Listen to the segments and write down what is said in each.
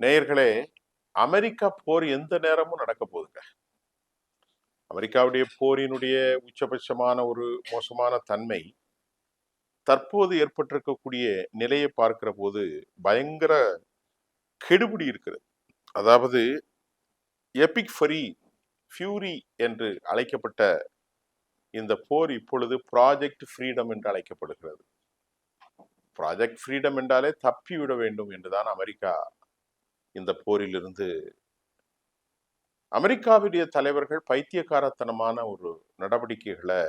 நேயர்களே, அமெரிக்கா போர் எந்த நேரமும் நடக்க போகுதுங்க. அமெரிக்காவுடைய போரினுடைய உச்சபட்சமான ஒரு மோசமான தன்மை, தற்போது ஏற்பட்டிருக்கக்கூடிய நிலையை பார்க்கிற போது பயங்கர கெடுபிடி இருக்கிறது. அதாவது எபிக் ஃபியூரி என்று அழைக்கப்பட்ட இந்த போர் இப்பொழுது ப்ராஜெக்ட் ஃப்ரீடம் என்று அழைக்கப்படுகிறது. ப்ராஜெக்ட் ஃப்ரீடம் என்றாலே தப்பிவிட வேண்டும் என்றுதான் அமெரிக்கா இந்த போரிலிருந்து அமெரிக்காவுடைய தலைவர்கள் பைத்தியக்காரத்தனமான ஒரு நடவடிக்கைகளை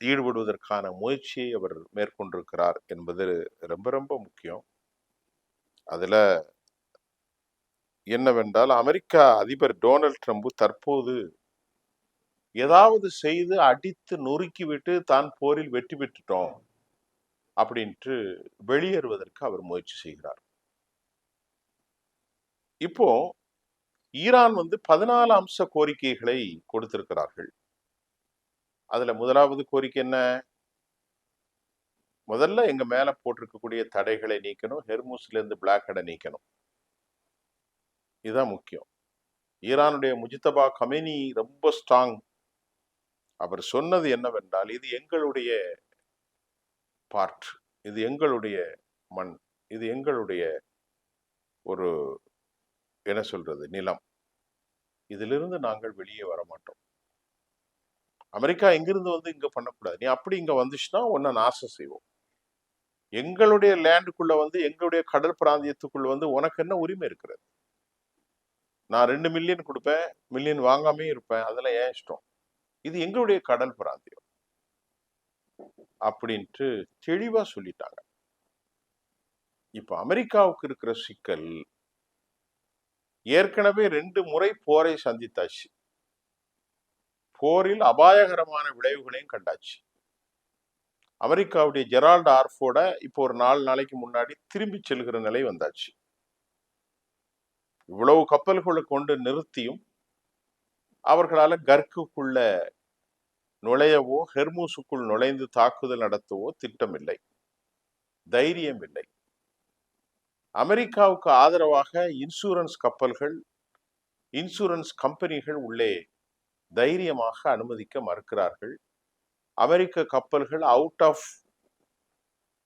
ஈடுபடுவதற்கான முயற்சியை அவர் மேற்கொண்டிருக்கிறார் என்பது ரொம்ப ரொம்ப முக்கியம். அதுல என்னவென்றால், அமெரிக்கா அதிபர் டொனால்ட் ட்ரம்ப் தற்போது ஏதாவது செய்து அடித்து நொறுக்கிவிட்டு தான் போரில் வெற்றி பெற்றுட்டோம் அப்படின்ட்டு வெளியேறுவதற்கு அவர் முயற்சி செய்கிறார். இப்போ ஈரான் 14 அம்ச கோரிக்கைகளை கொடுத்திருக்கிறார்கள். அதுல முதலாவது கோரிக்கை என்ன? முதல்ல எங்க மேல போட்டிருக்கக்கூடிய தடைகளை நீக்கணும், ஹெர்முஸ்ல இருந்து பிளாக்கடை நீக்கணும். இதுதான் முக்கியம். ஈரானுடைய முஜித்தபா கமேனி ரொம்ப ஸ்ட்ராங். அவர் சொன்னது என்னவென்றால், இது எங்களுடைய பார்ட், இது எங்களுடைய மண், இது எங்களுடைய ஒரு என்ன சொல்றது நிலம். இதிலிருந்து நாங்கள் வெளியே வர மாட்டோம். அமெரிக்கா எங்கிருந்து இங்க பண்ணக்கூடாது. நீ அப்படி இங்க வந்துச்சுன்னா உன்னை நாசம் செய்வோம். எங்களுடைய லேண்டுக்குள்ள எங்களுடைய கடல் பிராந்தியத்துக்குள்ள உனக்கு என்ன உரிமை இருக்கிறது? நான் 2 மில்லியன் கொடுப்பேன், மில்லியன் வாங்காமே இருப்பேன், அதெல்லாம் ஏன் இஷ்டம். இது எங்களுடைய கடல் பிராந்தியம் அப்படின்ட்டு தெளிவா சொல்லிட்டாங்க. இப்ப அமெரிக்காவுக்கு இருக்கிற சிக்கல், ஏற்கனவே 2 முறை போரை சந்தித்தாச்சு. போரில் அபாயகரமான விளைவுகளையும் கண்டாச்சு. அமெரிக்காவுடைய ஜெரால்ட் ஆர்ஃபோர்ட இப்போ ஒரு 4 நாளைக்கு முன்னாடி திரும்பி செல்கிற நிலை வந்தாச்சு. இவ்வளவு கப்பல்களை கொண்டு நிறுத்தியும் அவர்களால கர்க்குக்குள்ள நுழையவோ, ஹெர்மூசுக்குள் நுழைந்து தாக்குதல் நடத்தவோ திட்டமில்லை, தைரியம் இல்லை. அமெரிக்காவுக்கு ஆதரவாக இன்சூரன்ஸ் கப்பல்கள், இன்சூரன்ஸ் கம்பெனிகள் உள்ளே தைரியமாக அனுமதிக்க மறுக்கிறார்கள். அமெரிக்க கப்பல்கள் அவுட் ஆஃப்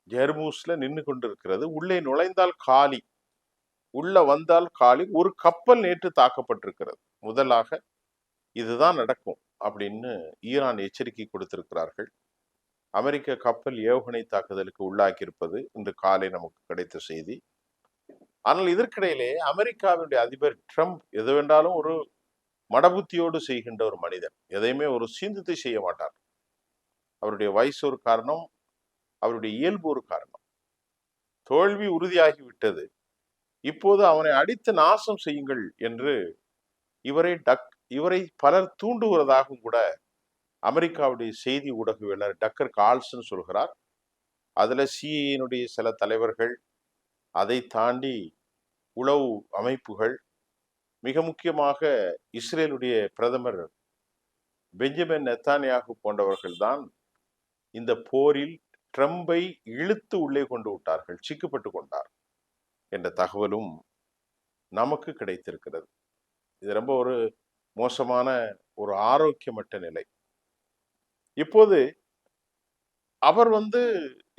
ஹெர்மூஸ்ல நின்று கொண்டிருக்கிறது. உள்ளே நுழைந்தால் காலி, உள்ள வந்தால் காலி. ஒரு கப்பல் நேற்று தாக்கப்பட்டிருக்கிறது. முதலாக இதுதான் நடக்கும் அப்படின்னு ஈரான் எச்சரிக்கை கொடுத்திருக்கிறார்கள். அமெரிக்க கப்பல் ஏவுகணை தாக்குதலுக்கு உள்ளாக்கியிருப்பது இன்று காலை நமக்கு கிடைத்த செய்தி. ஆனால் இதற்கிடையிலே அமெரிக்காவினுடைய அதிபர் ட்ரம்ப் எதுவென்றாலும் ஒரு மடபுத்தியோடு செய்கின்ற ஒரு மனிதன். எதையுமே ஒரு சிந்தித்து செய்ய மாட்டார். அவருடைய வயசு ஒரு காரணம், அவருடைய இயல்பு ஒரு காரணம். தோல்வி உறுதியாகிவிட்டது, இப்போது அவனை அடித்து நாசம் செய்யுங்கள் என்று இவரை பலர் தூண்டுவதாகவும் கூட அமெரிக்காவுடைய செய்தி ஊடகவியலாளர் டக்கர் கால்சன் சொல்கிறார். அதுல சிஐஏனுடைய சில தலைவர்கள், அதை தாண்டி உளவு அமைப்புகள், மிக முக்கியமாக இஸ்ரேலுடைய பிரதமர் பெஞ்சமின் நெத்தானியாகு போன்றவர்கள் தான் இந்த போரில் ட்ரம்பை இழுத்து உள்ளே கொண்டு விட்டார்கள், சிக்கப்பட்டு கொண்டார் என்ற தகவலும் நமக்கு கிடைத்திருக்கிறது. இது ரொம்ப ஒரு மோசமான ஒரு ஆரோக்கியமற்ற நிலை. இப்போது அவர்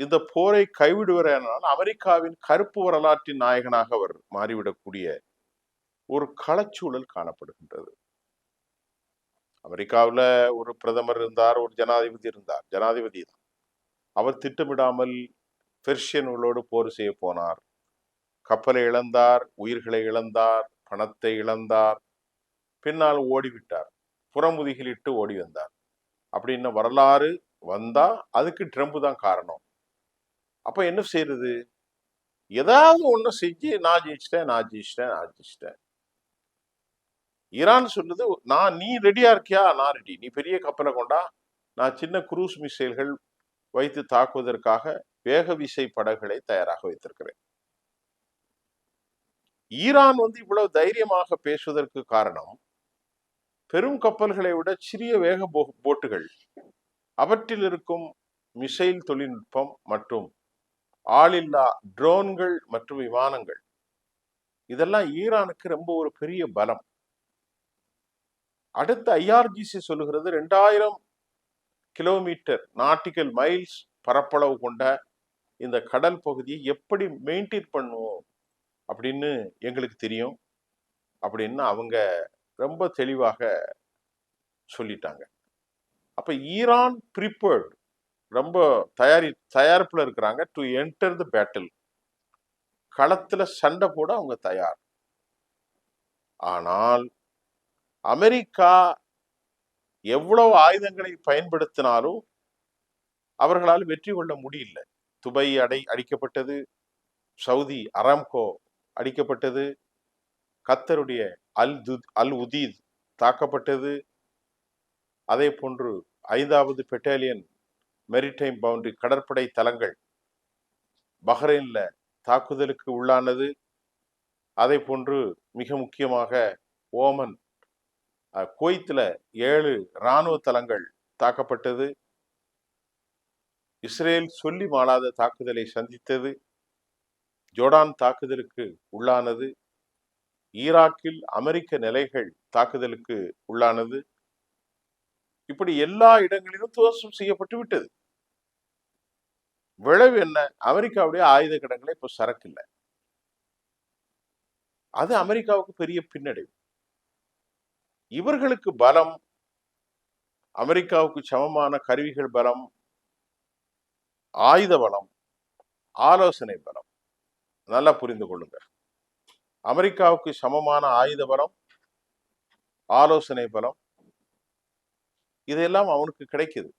இந்த போரை கைவிடுவாரானால் அமெரிக்காவின் கருப்பு வரலாற்றின் நாயகனாக அவர் மாறிவிடக்கூடிய ஒரு களச்சூழல் காணப்படுகின்றது. அமெரிக்காவில் ஒரு பிரதமர் இருந்தார், ஒரு ஜனாதிபதி இருந்தார். ஜனாதிபதி தான் அவர் திட்டமிடாமல் பெர்ஷியன்களோடு போர் செய்ய போனார். கப்பலை இழந்தார், உயிர்களை இழந்தார், பணத்தை இழந்தார், பின்னால் ஓடிவிட்டார், புறமுதுகிலிட்டு ஓடி வந்தார் அப்படின்னு வரலாறு வந்தா அதுக்கு ட்ரம்ப் தான் காரணம். அப்ப என்ன செய்யறது? ஏதாவது ஒண்ணு செஞ்சு நான் ஜெயிச்சிட்டேன். ஈரான் சொல்லுது, நீ ரெடியா இருக்கியா? நான் ரெடி. நீ பெரிய கப்பலை கொண்டா, நான் சின்ன குரூஸ் மிசைல்கள் வைத்து தாக்குவதற்காக வேக விசை படகுகளை தயாராக வைத்திருக்கிறேன். ஈரான் இவ்வளவு தைரியமாக பேசுவதற்கு காரணம், பெரும் கப்பல்களை விட சிறிய வேக போட்டுகள், அவற்றில் இருக்கும் மிசைல் தொழில்நுட்பம் மற்றும் ஆளில்லா ட்ரோன்கள் மற்றும் விமானங்கள் இதெல்லாம் ஈரானுக்கு ரொம்ப ஒரு பெரிய பலம். அடுத்து ஐஆர்ஜிசி சொல்லுகிறது 2000 கிலோமீட்டர் நாட்டிக்கல் மைல்ஸ் பரப்பளவு கொண்ட இந்த கடல் பகுதியை எப்படி மெயின்டைன் பண்ணுவோம் அப்படின்னு எங்களுக்கு தெரியும் அப்படின்னு அவங்க ரொம்ப தெளிவாக சொல்லிட்டாங்க. அப்ப ஈரான் ப்ரிப்பேர்ட், ரொம்ப தயாரிப்புல இருக்கிறாங்க டு என்டர் தி பேட்டில். களத்துல சண்டை போட அவங்க தயார். ஆனால் அமெரிக்கா எவ்வளவு ஆயுதங்களை பயன்படுத்தினாலும் அவர்களால் வெற்றி கொள்ள முடியல. துபை அடிக்கப்பட்டது, சவுதி அராம்கோ அடிக்கப்பட்டது, கத்தருடைய அல் உதீத் தாக்கப்பட்டது. அதே போன்று 5வது பெட்டாலியன் மெரிடைம் பவுண்டரி கடற்படை தளங்கள் பஹ்ரைன்ல தாக்குதலுக்கு உள்ளானது. அதே போன்று மிக முக்கியமாக ஓமன் குவைத்துல 7 இராணுவ தளங்கள் தாக்கப்பட்டது. இஸ்ரேல் சொல்லி மாளாத தாக்குதலை சந்தித்தது. ஜோர்டான் தாக்குதலுக்கு உள்ளானது. ஈராக்கில் அமெரிக்க நிலைகள் தாக்குதலுக்கு உள்ளானது. இப்படி எல்லா இடங்களிலும் துவசம் செய்யப்பட்டு விட்டது. விளைவு என்ன? அமெரிக்காவுடைய ஆயுத கிடங்குல இப்ப சரக்கு இல்லை. அது அமெரிக்காவுக்கு பெரிய பின்னடைவு. இவர்களுக்கு பலம், அமெரிக்காவுக்கு சமமான கருவிகள் பலம், ஆயுத பலம், ஆலோசனை பலம். நல்லா புரிந்து கொள்ளுங்க. அமெரிக்காவுக்கு சமமான ஆயுத பலம், ஆலோசனை பலம், இதெல்லாம் அவனுக்கு கிடைக்குது.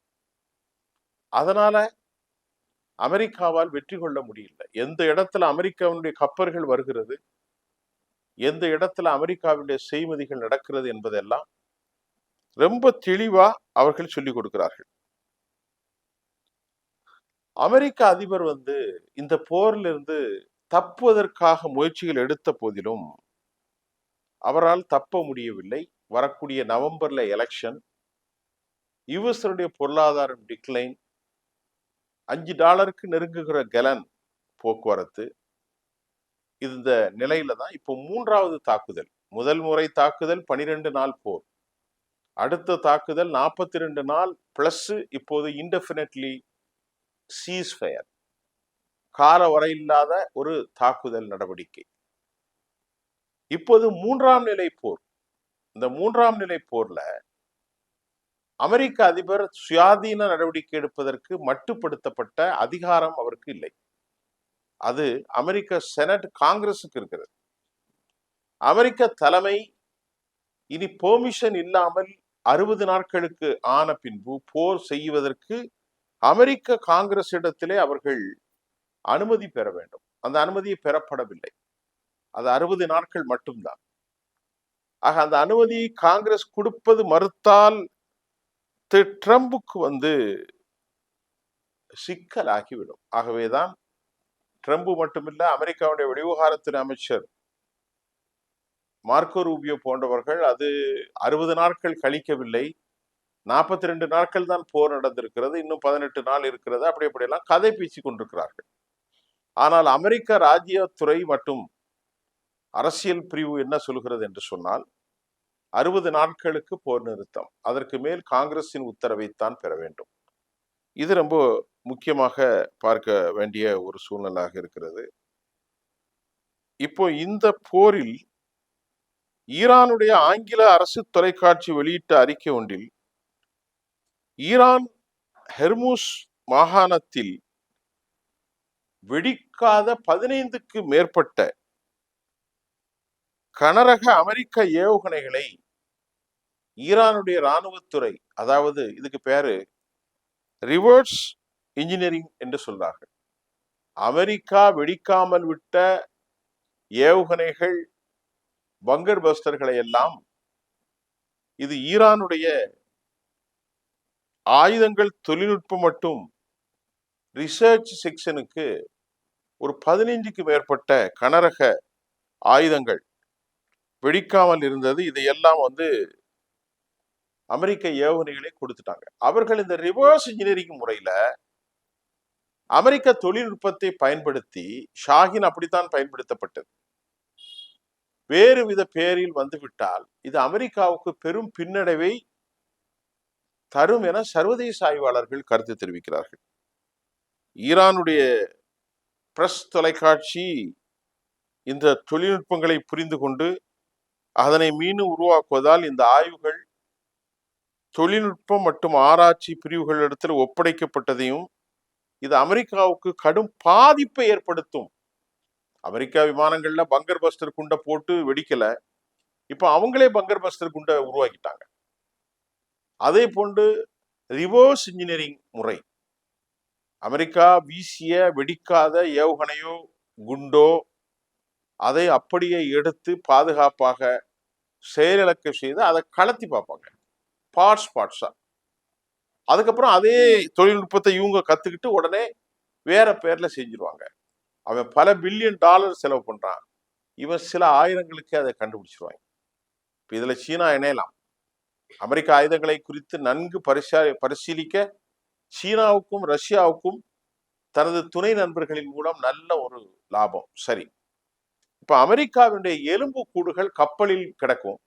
அதனால அமெரிக்காவால் வெற்றி கொள்ள முடியல. எந்த இடத்துல அமெரிக்காவுடைய கப்பல்கள் வருகிறது, எந்த இடத்துல அமெரிக்காவுடைய செய்மதிகள் நடக்கிறது என்பதெல்லாம் ரொம்ப தெளிவா அவர்கள் சொல்லிக் கொடுக்கிறார்கள். அமெரிக்க அதிபர் இந்த போரிலிருந்து தப்புவதற்காக முயற்சிகள் எடுத்த போதிலும் அவரால் தப்ப முடியவில்லை. வரக்கூடிய நவம்பர்ல எலெக்ஷன், யுஎஸ்னுடைய பொருளாதாரம் டிக்ளைன், $5 நெருங்குகிற கலன் போக்குவரத்து. இந்த நிலையில தான் இப்போ 3வது தாக்குதல். முதல் முறை தாக்குதல் 12 நாள் போர், அடுத்த தாக்குதல் 42 நாள் பிளஸ் இப்போது இன்டெஃபினட்லி சீஸ்ஃபயர், கால வரையில்லாத ஒரு தாக்குதல் நடவடிக்கை. இப்போது 3ஆம் நிலை போர். இந்த 3ஆம் நிலை போர்ல அமெரிக்க அதிபர் சுயாதீன நடவடிக்கை எடுப்பதற்கு மட்டுப்படுத்தப்பட்ட அதிகாரம் அவருக்கு இல்லை. அது அமெரிக்க செனட் காங்கிரஸுக்கு இருக்கிறது. அமெரிக்க தலைமை இனி பெர்மிஷன் இல்லாமல் 60 நாட்களுக்கு ஆன பின்பு போர் செய்வதற்கு அமெரிக்க காங்கிரஸ் இடத்திலே அவர்கள் அனுமதி பெற வேண்டும். அந்த அனுமதியை பெறப்படவில்லை. அது 60 நாட்கள் மட்டும்தான். ஆக அந்த அனுமதி காங்கிரஸ் கொடுப்பது மறுத்தால் ட்ரம்புக்கு சிக்கலாகிவிடும். ஆகவேதான் ட்ரம்ப் மட்டுமில்ல, அமெரிக்காவுடைய வெளிவிவகாரத்துறை அமைச்சர் மார்க்கோ ரூபியோ போன்றவர்கள் அது 60 நாட்கள் கழிக்கவில்லை, 42 நாட்கள் தான் போர் நடந்திருக்கிறது, இன்னும் 18 நாள் இருக்கிறது, அப்படியெல்லாம் கதை பேசிக் கொண்டிருக்கிறார்கள். ஆனால் அமெரிக்க ராஜ்யத்துறை மற்றும் அரசியல் பிரிவு என்ன சொல்கிறது என்று சொன்னால் 60 நாட்களுக்கு போர் நிறுத்தம், அதற்கு மேல் காங்கிரசின் உத்தரவைத்தான் பெற வேண்டும். இது ரொம்ப முக்கியமாக பார்க்க வேண்டிய ஒரு சூழ்நிலையாக இருக்கிறது. இப்போ இந்த போரில் ஈரானுடைய ஆங்கில அரசு தொலைக்காட்சி வெளியிட்ட அறிக்கை ஒன்றில் ஈரான் ஹெர்முஸ் மாகாணத்தில் வெடிக்காத 15க்கு மேற்பட்ட கனரக அமெரிக்க ஏவுகணைகளை ஈரானுடைய இராணுவத்துறை, அதாவது இதுக்கு பேரு ரிவர்ஸ் இன்ஜினியரிங் என்று சொல்றார்கள். அமெரிக்கா வெடிக்காமல் விட்ட ஏவுகணைகள், பங்கர் பஸ்டர்களை எல்லாம் இது ஈரானுடைய ஆயுதங்கள் தொழில்நுட்பம் மற்றும் ரிசர்ச் செக்ஷனுக்கு ஒரு 15க்கு மேற்பட்ட கனரக ஆயுதங்கள் வெடிக்காமல் இருந்தது. இதையெல்லாம் அமெரிக்க ஏவுகணைகளை கொடுத்துட்டாங்க. அவர்கள் இந்த ரிவர்ஸ் இன்ஜினியரிங் முறையில அமெரிக்க தொழில்நுட்பத்தை பயன்படுத்தி, ஷாஹின் அப்படித்தான் பயன்படுத்தப்பட்டது. வேறு வித பேரில் வந்துவிட்டால் இது அமெரிக்காவுக்கு பெரும் பின்னடைவை தரும் என சர்வதேச ஆய்வாளர்கள் கருத்து தெரிவிக்கிறார்கள். ஈரானுடைய பிரஸ் தொலைக்காட்சி இந்த தொழில்நுட்பங்களை புரிந்து கொண்டு அதனை மீண்டும் உருவாக்குவதால் இந்த ஆய்வுகள் தொழில்நுட்பம் மற்றும் ஆராய்ச்சி பிரிவுகளிடத்தில் ஒப்படைக்கப்பட்டதையும் இது அமெரிக்காவுக்கு கடும் பாதிப்பை ஏற்படுத்தும். அமெரிக்கா விமானங்கள்ல பங்கர் பஸ்டர் குண்டை போட்டு வெடிக்கல, இப்ப அவங்களே பங்கர் பஸ்டர் குண்டை உருவாக்கிட்டாங்க. அதே போன்று ரிவர்ஸ் இன்ஜினியரிங் முறை, அமெரிக்கா வீசிய வெடிக்காத ஏவுகணையோ குண்டோ அதை அப்படியே எடுத்து பாதுகாப்பாக செயலிழக்க செய்து அதை கலத்தி பார்ப்பாங்க பார்ட்ஸா. அதுக்கப்புறம் அதே தொழில்நுட்பத்தை இவங்க கத்துக்கிட்டு உடனே வேற பேர்ல செஞ்சிருவாங்க. அவன் பல பில்லியன் டாலர் செலவு பண்றான், இவன் சில ஆயிரங்களுக்கு அதை கண்டுபிடிச்சிருவாங்க. இதுல சீனா இணையலாம். அமெரிக்க ஆயுதங்களை குறித்து நன்கு பரிசீலிக்க சீனாவுக்கும் ரஷ்யாவுக்கும் தனது துணை நண்பர்களின் மூலம் நல்ல ஒரு லாபம். சரி, இப்ப அமெரிக்காவுடைய எலும்பு கூடுகள் கப்பலில் கிடக்கும்,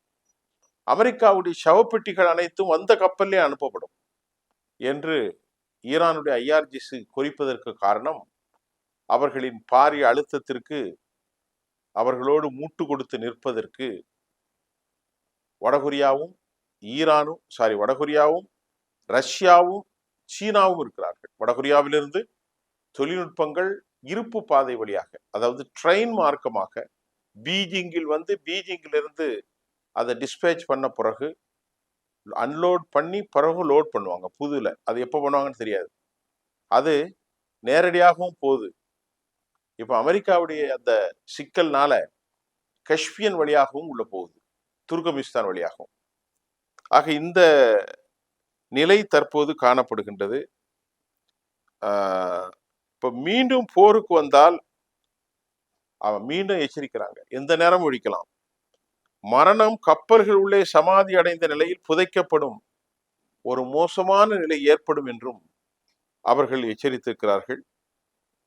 அமெரிக்காவுடைய சவப்பெட்டிகள் அனைத்தும் அந்த கப்பல்லே அனுப்பப்படும் என்று ஈரானுடைய IRGC குறிப்பதற்கு காரணம், அவர்களின் பாரிய அழுத்தத்திற்கு அவர்களோடு மூட்டு கொடுத்து நிற்பதற்கு வடகொரியாவும் ரஷ்யாவும் சீனாவும் இருக்கிறார்கள். வடகொரியாவிலிருந்து தொழில்நுட்பங்கள் இருப்பு பாதை வழியாக, அதாவது ட்ரெயின் மார்க்கமாக பீஜிங்கில் வந்து பீஜிங்கிலிருந்து அதை டிஸ்பேச் பண்ண பிறகு அன்லோட் பண்ணி பிறகு லோட் பண்ணுவாங்க புதுல. அது எப்போ பண்ணுவாங்கன்னு தெரியாது. அது நேரடியாகவும் போகுது. இப்ப அமெரிக்காவுடைய அந்த சிக்கல்னால கஷ்பியன் வழியாகவும் உள்ள போகுது, துர்கமிஸ்தான் வழியாகவும். ஆக இந்த நிலை தற்போது காணப்படுகின்றது. இப்ப மீண்டும் போருக்கு வந்தால் அவன் மீண்டும் எச்சரிக்கிறாங்க, எந்த நேரம் ஒழிக்கலாம், மரணம் கப்பல்கள் உள்ளே சமாதி அடைந்த நிலையில் புதைக்கப்படும் ஒரு மோசமான நிலை ஏற்படும் என்றும் அவர்கள் எச்சரித்திருக்கிறார்கள்.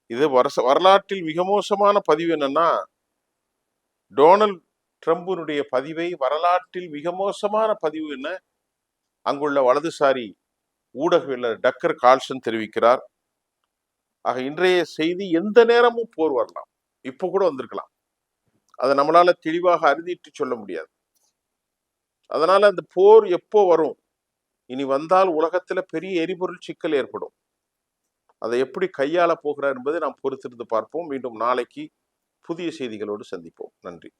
இது வரலாற்றில் மிக மோசமான பதிவு என்னன்னா, டொனால்ட் ட்ரம்பினுடைய பதிவை வரலாற்றில் மிக மோசமான பதிவு என்ன அங்குள்ள வலதுசாரி ஊடகவியலாளர் டக்கர் கால்சன் தெரிவிக்கிறார். ஆக இன்றைய செய்தி எந்த நேரமும் போர் வரலாம், இப்போ கூட வந்திருக்கலாம், அதை நம்மளால தெளிவாக அறுதிட்டு சொல்ல முடியாது. அதனால அந்த போர் எப்போ வரும், இனி வந்தால் உலகத்துல பெரிய எரிபொருள் சிக்கல் ஏற்படும். அதை எப்படி கையாள போகிறார் என்பதை நாம் பொறுத்திருந்து பார்ப்போம். மீண்டும் நாளைக்கு புதிய செய்திகளோடு சந்திப்போம். நன்றி.